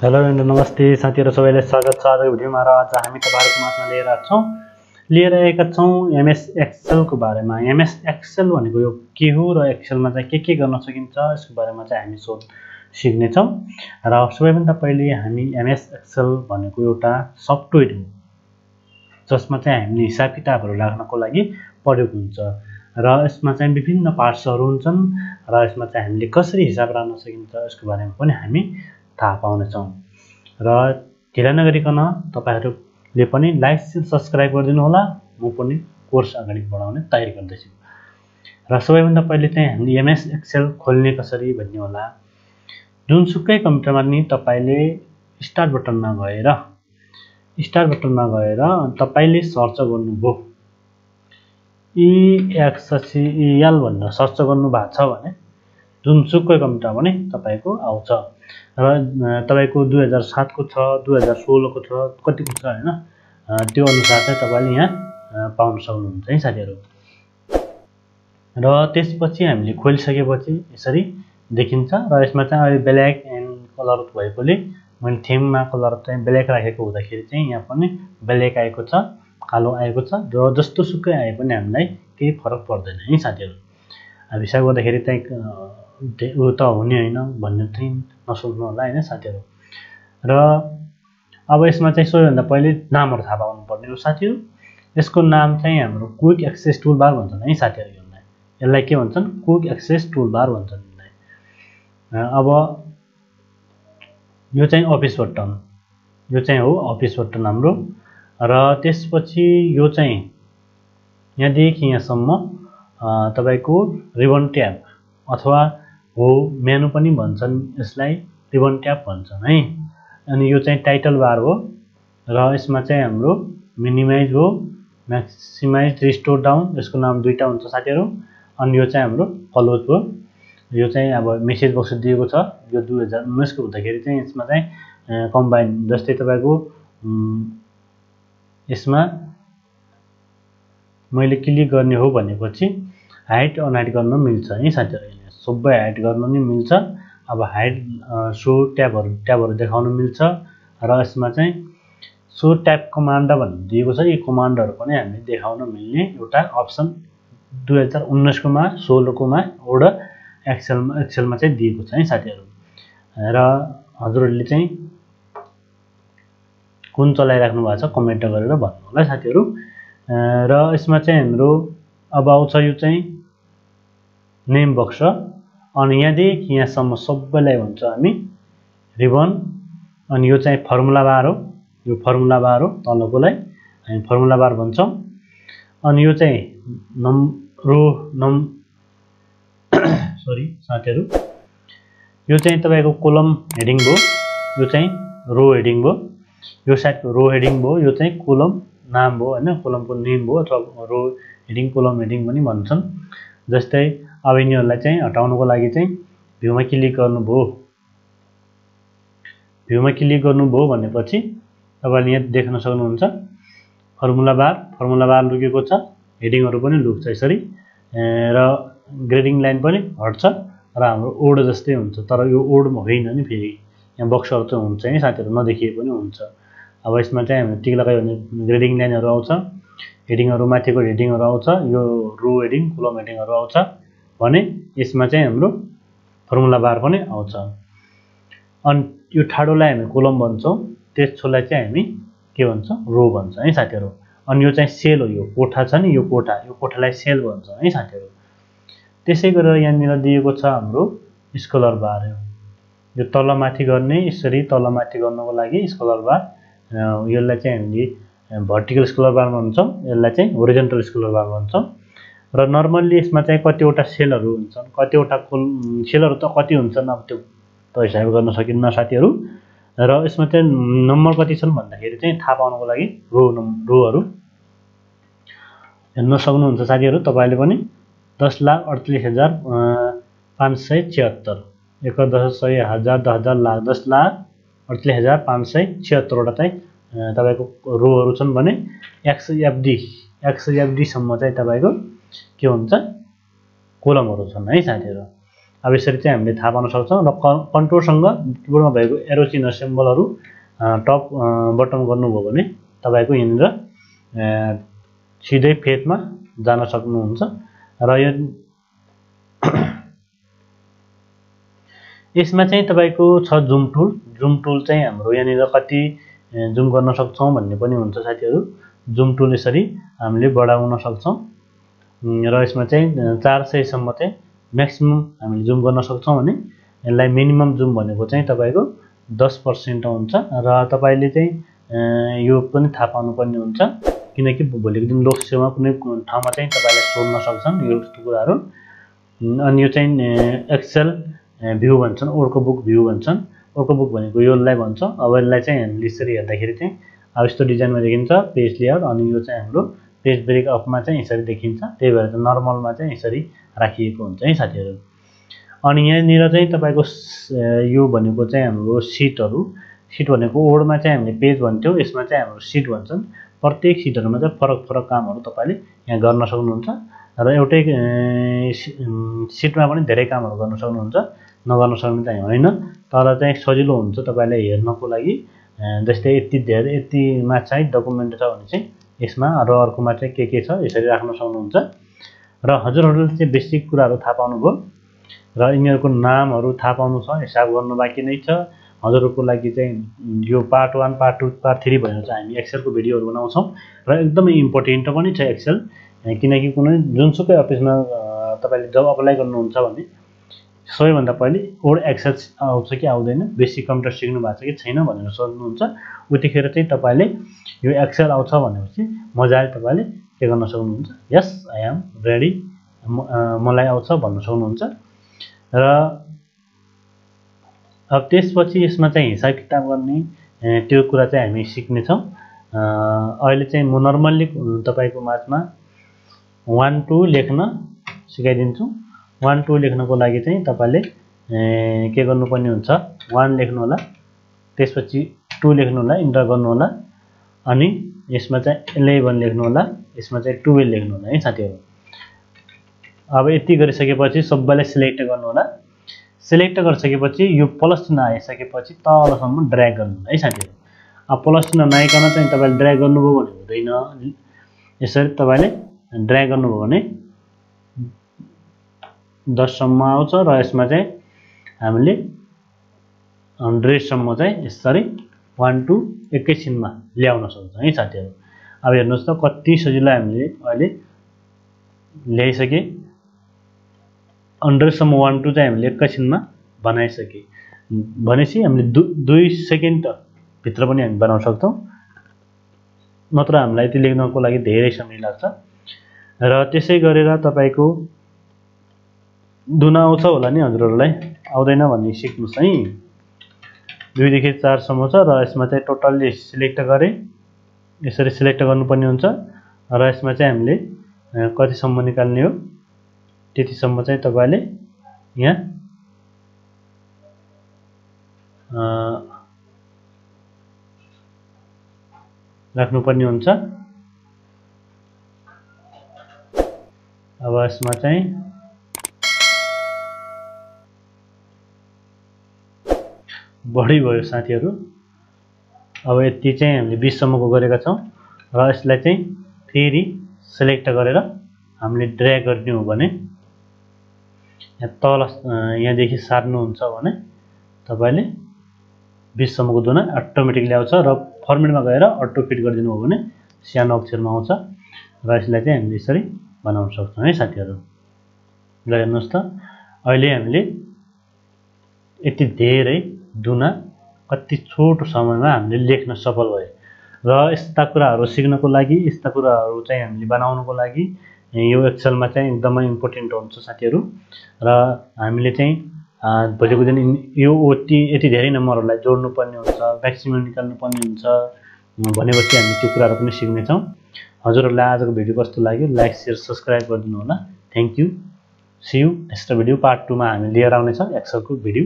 Hello and नमस्ते साथीहरु, सबैलाई स्वागत छ। आजको भिडियोमा र आज हामी तपाईहरुको माझमा लिएर आएका छौं एमएस एक्सेल को बारेमा। एमएस एक्सेल भनेको यो के हो र एक्सेलमा चाहिँ के गर्न सकिन्छ यसको बारेमा चाहिँ हामी सिक्ने छौं। र सबैभन्दा पहिले हामी एमएस एक्सेल भनेको एउटा सफ्टवेयर हो जसमा चाहिँ हामीले हिसाब किताबहरु राख्नको लागि प्रयोग हुन्छ र यसमा चाहिँ विभिन्न पार्ट्सहरु हुन्छन् र यसमा चाहिँ हामीले कसरी हिसाब राख्न सकिन्छ यसको बारेमा पनि हामी थाहा पाउने छौं। र ढिला नगरिकन तपाईहरुले पनि लाइक सब्स्क्राइब गरिदिनु होला। म पनि कोर्स अगाडि बढाउने तयारी गर्दै छु। र सबैभन्दा पहिले चाहिँ हामीले एमएस एक्सेल खोल्ने कसरी भन्ने होला। जुनसुकै कम्प्युटरमा नि तपाईले स्टार्ट बटनमा गएर तपाईले सर्च गर्नुभयो EXCEL भनेर सर्च गर्नु भएको छ भने जुनसुकै कम्प्युटर पनि तपाईको आउँछ। र तपाईको 2007 को छ, 2016 को छ, कतिको छ हैन, त्यो अनुसार चाहिँ तपाईले यहाँ पाउन सक्नुहुन्छ है साथीहरु। र त्यसपछि हामीले खोलिसकेपछि यसरी देखिन्छ र यसमा चाहिँ अहिले ब्ल्याक एन्ड कलर भएकोले मैले थीममा कलर चाहिँ ब्ल्याक राखेको हुँदाखेरि चाहिँ यहाँ पनि ब्ल्याक आएको छ, कालो आएको छ। र जस्तो सुकै आए पनि हामीलाई केही फरक पर्दैन है साथीहरु। अब हिसाब गर्दाखेरि चाहिँ उ त हुने हैन भन्ने चाहिँ नसोच्नु होला हैन साथीहरु। र अब यसमा चाहिँ सबैभन्दा पहिले नामहरु थाहा पाउनु पर्ने हो साथीहरु। यसको नाम चाहिँ हाम्रो क्विक एक्सेस टुलबार भन्छन् है साथीहरु। यसलाई के भन्छन्? क्विक एक्सेस टुलबार भन्छन् यसलाई। अब यो चाहिँ अफिस बटन, यो चाहिँ हो अफिस बटन हाम्रो। र त्यसपछि यो चाहिँ यहाँदेखि यहाँसम्म तपाईको रिबन ट्याब अथवा हो मेनु पनि भन्छन्, यसलाई रिबन ट्याब भन्छन् है। अनि यो चाहिँ टाइटल बार हो र यसमा चाहिँ हाम्रो मिनिमाइज हो, म्याक्सिमाइज, रिस्टोर डाउन, यसको नाम दुईटा हुन्छ साथीहरु। अनि यो चाहिँ हाम्रो क्लोज हो। यो चाहिँ अब मेसेज बक्स दिएको छ। यो 2019 को हुँदाखेरि चाहिँ यसमा चाहिँ कम्बाइन, जस्तै तपाईको यसमा मैले क्लिक गर्ने हो भनेपछि हाइड अनहाइड गर्न मिल्छ है साथीहरु। सबै हाइड गर्न नि मिल्छ। अब हाइड शो ट्याबहरु देखाउन मिल्छ। र यसमा चाहिँ शो ट्याब कमान्ड भन्ने दिएको छ। यी कमान्डहरु पनि हामीले देखाउन मिल्ने एउटा अप्सन 2019 को मा 16 को मा एउटा एक्सेलमा चाहिँ दिएको छ है साथीहरु। र हजुरहरुले चाहिँ कुन चलाइराख्नु भएको छ कमेन्ट गरेर भन्नु होला साथीहरु। र यसमा चाहिँ हाम्रो अब आउँछ यो चाहिँ नेम बक्स। अनि यहाँदेखि यहाँसम्म सबैलाई भन्छ हामी रिबन। अनि यो चाहिँ फर्मुला बार हो, यो फर्मुला बार हो, तलकोलाई हामी फर्मुला बार भन्छौं। अनि यो चाहिँ सरी साथीहरु, यो चाहिँ तपाईको कोलम हेडिङ भयो, यो चाहिँ रो हेडिङ भयो। यो साइडको रो हेडिङ भयो, यो चाहिँ कोलम नाम भयो हैन, कोलमको नेम भयो अथवा रो हेडिङ कोलम हेडिङ पनि भन्छन्। जस्तै अब यिनीहरुलाई चाहिँ हटाउनको लागि चाहिँ भ्यूमा क्लिक गर्नुभयो। भ्यूमा क्लिक गर्नुभयो भनेपछि तपाईले यहाँ देख्न सक्नुहुन्छ फर्मुला बार लुकेको छ, हेडिङहरु पनि लुक्छ यसरी। र ग्रेडिङ लाइन पनि हट्छ र हाम्रो ओड जस्तै हुन्छ। तर यो ओड होइन नि, फेरि यहाँ बक्सहरु चाहिँ हुन्छ है साथीहरु, नदेखिए पनि हुन्छ। अब यसमा चाहिँ हामीले टिक लगायो भने ग्रेडिङ लाइनहरु आउँछ, हेडिङहरु माथिको हेडिङहरु आउँछ, यो रो हेडिङ कोलम हेडिङहरु आउँछ भने यसमा चाहिँ हाम्रो फर्मुला बार पनि आउँछ। अनि यो ठाडोलाई हामी कोलम भन्छौं, त्यसलाई चाहिँ हामी के भन्छौं? रो भन्छ है साथीहरु। अनि यो चाहिँ सेल हो, यो कोठा छ नि, यो कोठालाई सेल भन्छ है साथीहरु। त्यसै गरेर यहाँनिर दिएको छ हाम्रो स्कलर बार। यो तलमाथि गर्ने, यसरी तलमाथि गर्नको लागि स्कलर बार। यसलाई चाहिँ हामीले भर्टिकल स्कलर बार भन्छौं, यसलाई चाहिँ होरिजन्टल स्कलर बार भन्छौं। र नर्मल्ली यसमा चाहिँ कतिवटा सेलहरु हुन्छन्, कतिवटा सेलहरु त कति हुन्छन् अब त्यो त हिसाब गर्न सकिन्न साथीहरु। र यसमा चाहिँ नम्बर कति छन् भन्दाखेरि चाहिँ थाहा पाउनको लागि रोहरु हेर्न सक्नुहुन्छ साथीहरु। तपाईले पनि 10,48,576 1 10 100 1000 10,000 लाख 10,48,576 वटा चाहिँ तपाईको रोहरु छन् भने XYFD सम्म चाहिँ तपाईको के हुन्छ? कोलमहरु छन् है साथीहरु। अब यसरी चाहिँ हामीले थाहा पाउन सक्छौँ र कन्ट्रोलसँग किबोर्डमा भएको एरो चिन्ह सिम्बलहरू टप बटन गर्नुभयो भने तपाईको यहाँनिर सिधै फेदमा जान सक्नुहुन्छ र यो यसमा चाहिँ तपाईको छ जुम टुल चाहिँ हाम्रो यहाँनिर कति जुम गर्न सक्छौं भन्ने पनि हुन्छ साथीहरु। जुम टुल यसरी हामीले बढाउन सक्छौं र यसमा चाहिँ 400 सम्म चाहिँ म्याक्सिमम हामीले जुम गर्न सक्छौं भने यसलाई मिनिमम जुम भनेको चाहिँ तपाईको 10% हुन्छ र तपाईले चाहिँ यो पनि थाहा पाउनु पर्ने हुन्छ किनकि भोलिको दिन लोकसेवामा कुनै ठाउँमा चाहिँ तपाईले सोध्न सक्छन् यो कुराहरु। अनि यो चाहिँ एक्सेल भ्यू भन्छन्, ओर्को बुक भ्यू भन्छन्। ओर्को बुक भनेको योलाई भन्छ। अब यसलाई चाहिँ हामीले यसरी हेर्दाखेरि चाहिँ अब यस्तो डिजाइनमा देखिन्छ पेज लेआउट अनि यो चाहिँ हाम्रो पेज ब्रेक अपमा चाहिँ यसरी देखिन्छ। त्यही भएर चाहिँ नर्मलमा चाहिँ यसरी राखिएको हुन्छ है साथीहरु। अनि यहाँनिर चाहिँ तपाईको यो भनेको चाहिँ हाम्रो सिटहरु, सिट भनेको ओर्डमा चाहिँ हामीले पेज भन्थ्यौ, यसमा चाहिँ हाम्रो सिट भन्छन्। प्रत्येक सिटहरुमा चाहिँ फरक कामहरु तपाईले यहाँ गर्न सक्नुहुन्छ र एउटै सिटमा पनि धेरै कामहरु गर्न सक्नुहुन्छ, नगर्न सक्ने चाहिँ हैन। तर चाहिँ सजिलो हुन्छ तपाईलाई हेर्नको लागि। जस्तै यतिमा चाहिँ डकुमेन्ट छ भने चाहिँ यसमा र अर्कोमा चाहिँ के छ यसरी राख्न सक्नुहुन्छ। र हजुरहरुले चाहिँ बेसिक कुराहरु थाहा पाउनुभयो र यिनीहरुको नामहरु थाहा पाउनु छ, हिसाब गर्नु बाँकी नै छ। हजुरहरुको लागि चाहिँ यो पार्ट 1, पार्ट 2, पार्ट 3 भनेर चाहिँ हामी एक्सेलको भिडियोहरु बनाउँछौं र एकदमै इम्पोर्टेन्ट पनि छ एक्सेल। किनकि कुनै जुनसुकै अफिसमा तपाईले जब अप्लाई गर्नुहुन्छ भने सबैभन्दा पहिले कोड एक्सेल आउँछ कि आउँदैन, बेसिक कम्प्युटर सिक्नु भएको छ कि छैन भनेर सोध्नुहुन्छ। उतिखेर चाहिँ तपाईले यो एक्सेल आउँछ भनेपछि मजाले तपाईले के गर्न सक्नुहुन्छ, यस आई एम रेडी, मलाई आउँछ भन्न सक्नुहुन्छ। र अब त्यसपछि यसमा चाहिँ हिसाब किताब गर्ने त्यो कुरा चाहिँ हामी सिक्ने छौं। अहिले चाहिँ म नर्मल्ली तपाईको माझमा 1 2 लेख्न सिकाइदिन्छु। 1 2 लेख्नको लागि चाहिँ तपाईले के गर्नुपर्ने हुन्छ, 1 लेख्नु होला, त्यसपछि 2 लेख्नु होला, इन्टर गर्नु होला, अनि यसमा चाहिँ 11 लेख्नु होला, यसमा चाहिँ 12 लेख्नु होला है साथीहरु। अब यति गरिसकेपछि सबैलाई सिलेक्ट गर्नु होला। सिलेक्ट गरिसकेपछि यो प्लस चिन्ह आइसकेपछि तलसम्म ड्र्याग गर्नु होला है साथीहरु। अब प्लस चिन्ह नआइकन चाहिँ तपाईले ड्र्याग गर्नुभयो भने हुँदैन। यसरी तपाईले ड्र्याग गर्नुभयो भने 10 सम्म आउँछ र यसमा चाहिँ हामीले 100 सम्म चाहिँ यसरी 1 2 एकैछिनमा ल्याउन सक्छौं है साथीहरु। अब हेर्नुस् त कति सजिलो हामीले अहिले ल्याइसके। 100 सम्म 1 2 चाहिँ हामीले एकैछिनमा बनाइसके भनेपछि हामीले 2 सेकेन्ड भित्र पनि हामी बनाउन सक्छौं। नत्र हामीलाई त्यो लेख्नको लागि धेरै समय लाग्छ। र त्यसै गरेर तपाईको दुना आउँछ होला नि हजुरहरुलाई, आउँदैन भन्ने सिक्नुस् है। 2 देखि 4 सम्म छ र यसमा चाहिँ टोटल्ली सिलेक्ट गरे यसरी सिलेक्ट गर्नुपर्ने हुन्छ र यसमा चाहिँ हामीले कति सम्म निकाल्ने हो त्यति सम्म चाहिँ तपाईले यहाँ राख्नुपर्ने हुन्छ। अब यसमा चाहिँ बढी भयो साथीहरु। अब यति चाहिँ हामीले 20 सम्मको गरेका छौं र यसलाई चाहिँ फेरि सिलेक्ट गरेर हामीले ड्र्याग गर्ने हो भने यहाँ तल यहाँदेखि सार्नुहुन्छ भने तपाईले 20 सम्मको दुना अटोमेटिकली आउँछ र फर्मेटमा गएर अटो फिट गरिदिनु हो भने सानो अक्षरमा आउँछ र यसलाई चाहिँ हामीले यसरी बनाउन सक्छौं है साथीहरु। ल हेर्नुस् त अहिले हामीले यति धेरै दुना कति छोटो समयमा हामीले लेख्न सफल भए। र यस्ता कुराहरु सिक्नको लागि, यस्ता कुराहरु चाहिँ हामीले बनाउनको लागि यो एक्सेलमा चाहिँ एकदमै इम्पोर्टेन्ट हुन्छ साथीहरु। र हामीले चाहिँ भोलिको दिन यो यति धेरै नम्बरहरुलाई जोड्नु पर्ने हुन्छ, म्याक्सिमम निकाल्नु पर्ने हुन्छ भनेपछि हामी त्यो कुराहरु पनि सिक्ने छौं। हजुरहरुलाई आजको भिडियो कस्तो लाग्यो लाइक शेयर सब्स्क्राइब गरिदिनु होला। Thank you, see you next video part 2 मा हामी लिएर आउने छौं एक्सेलको भिडियो।